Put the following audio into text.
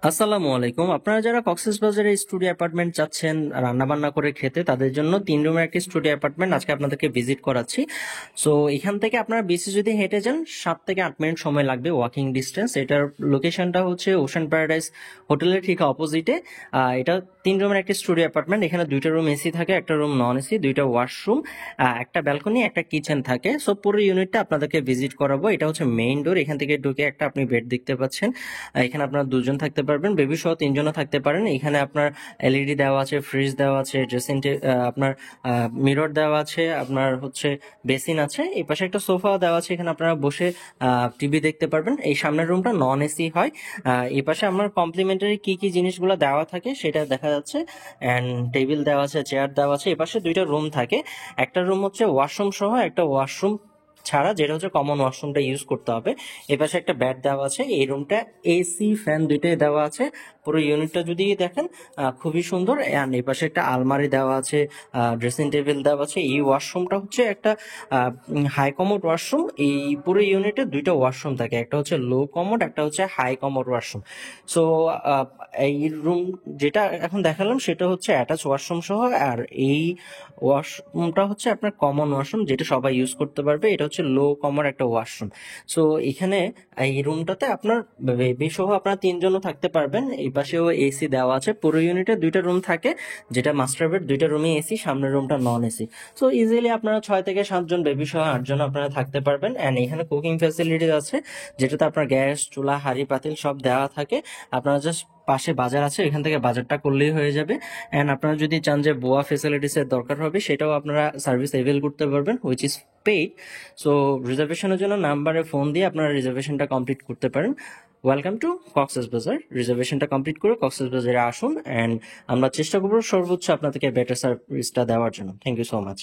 আসসালামু আলাইকুম। আপনারা যারা কক্সবাজারে স্টুডিও অ্যাপার্টমেন্ট চাচ্ছেন রান্না বান্না করে খেতে, তাদের জন্য 3 রুমের একটি স্টুডিও অ্যাপার্টমেন্ট আজকে আপনাদেরকে ভিজিট করাচ্ছি। সো এখান থেকে আপনারা বিচে যদি হেঁটে যান 7 থেকে 8 মিনিট সময় লাগবে, ওয়াকিং ডিস্টেন্স। এটার লোকেশনটা হচ্ছে ওশান প্যারাডাইস হোটেলের ঠিক অপোজিটে। এটা 3 রুমের একটি স্টুডিও অ্যাপার্টমেন্ট। এখানে 2টা রুম এসি থাকে, একটা রুম নন এসি, 2টা ওয়াশরুম, একটা ব্যালকনি, একটা কিচেন থাকে। সো পুরো ইউনিটটা আপনাদেরকে ভিজিট করাবো। এটা হচ্ছে মেইন ডোর। এখান থেকে ঢুকে একটা আপনি বেড দেখতে পাচ্ছেন। এখানে আপনার 2জন থাকতে পারবেন, বেবি সহ 3জনও থাকতে পারেন। এখানে আপনার এলইডি দেওয়া আছে, ফ্রিজ দেওয়া আছে, ড্রেসিং আপনার মিরর দেওয়া আছে, আপনার হচ্ছে বেসিন আছে। এই পাশে একটা সোফা দেওয়া আছে, এখানে আপনারা বসে টিভি দেখতে পারবেন। এই সামনের রুমটা নন এসি হয়। এই পাশে আমার কমপ্লিমেন্টারি কি কি জিনিসগুলো দেওয়া থাকে সেটা দেখা যাচ্ছে। অ্যান্ড টেবিল দেওয়া আছে, চেয়ার দেওয়া আছে। এই পাশে 2টা রুম থাকে। একটা রুম হচ্ছে ওয়াশরুম সহ, একটা ওয়াশরুম ছাড়া, যেটা হচ্ছে কমন ওয়াশরুমটা ইউজ করতে হবে। এই পাশে একটা বেড দেওয়া আছে। এই রুমটা এসি ফ্যান 2টাই দেওয়া আছে। পুরো ইউনিটটা যদি দেখেন খুবই সুন্দর। অ্যান্ড এই পাশে একটা আলমারি দেওয়া আছে, ড্রেসিং টেবিল দেওয়া আছে। এই ওয়াশরুমটা হচ্ছে একটা হাই কমোড ওয়াশরুম। এই পুরো ইউনিটে 2টা ওয়াশরুম থাকে, একটা হচ্ছে লো কমোড, একটা হচ্ছে হাই কমোড ওয়াশরুম। সো এই রুম যেটা এখন দেখালাম সেটা হচ্ছে অ্যাটাচ ওয়াশরুম সহ। আর এই ওয়াশরুমটা হচ্ছে আপনার কমন ওয়াশরুম, যেটা সবাই ইউজ করতে পারবে। এটা হচ্ছে লো কমন একটা ওয়াশরুম। সো এখানে এই রুমটাতে আপনার বেবি সহ আপনার 3জনও থাকতে পারবেন। এই পাশেও এসি দেওয়া আছে। পুরো ইউনিটে 2টা রুম থাকে, যেটা মাস্টার বেড, 2টা রুমে এসি, সামনের রুমটা নন এসি। সো ইজিলি আপনারা 6 থেকে 7জন, বেবি সহ 8জন আপনারা থাকতে পারবেন। অ্যান্ড এখানে কুকিং ফ্যাসিলিটিস আছে, যেটাতে আপনার গ্যাস, চুলা, হাঁড়ি পাতিল সব দেওয়া থাকে। আপনারা জাস্ট পাশে বাজার আছে, এখান থেকে বাজারটা করলেই হয়ে যাবে। অ্যান্ড আপনারা যদি চান যে বোয়া ফেসিলিটিসের দরকার হবে, সেটাও আপনারা সার্ভিস অ্যাভেল করতে পারবেন, হুইচ ইজ পেইড। সো রিজার্ভেশনের জন্য নাম্বারে ফোন দিয়ে আপনারা রিজার্ভেশনটা কমপ্লিট করতে পারেন। Welcome to Cox's Bazar. রিজার্ভেশনটা কমপ্লিট করে কক্সবাজারে আসুন, অ্যান্ড আমরা চেষ্টা করবো সর্বোচ্চ আপনাদেরকে বেটার সার্ভিসটা দেওয়ার জন্য। Thank you so much.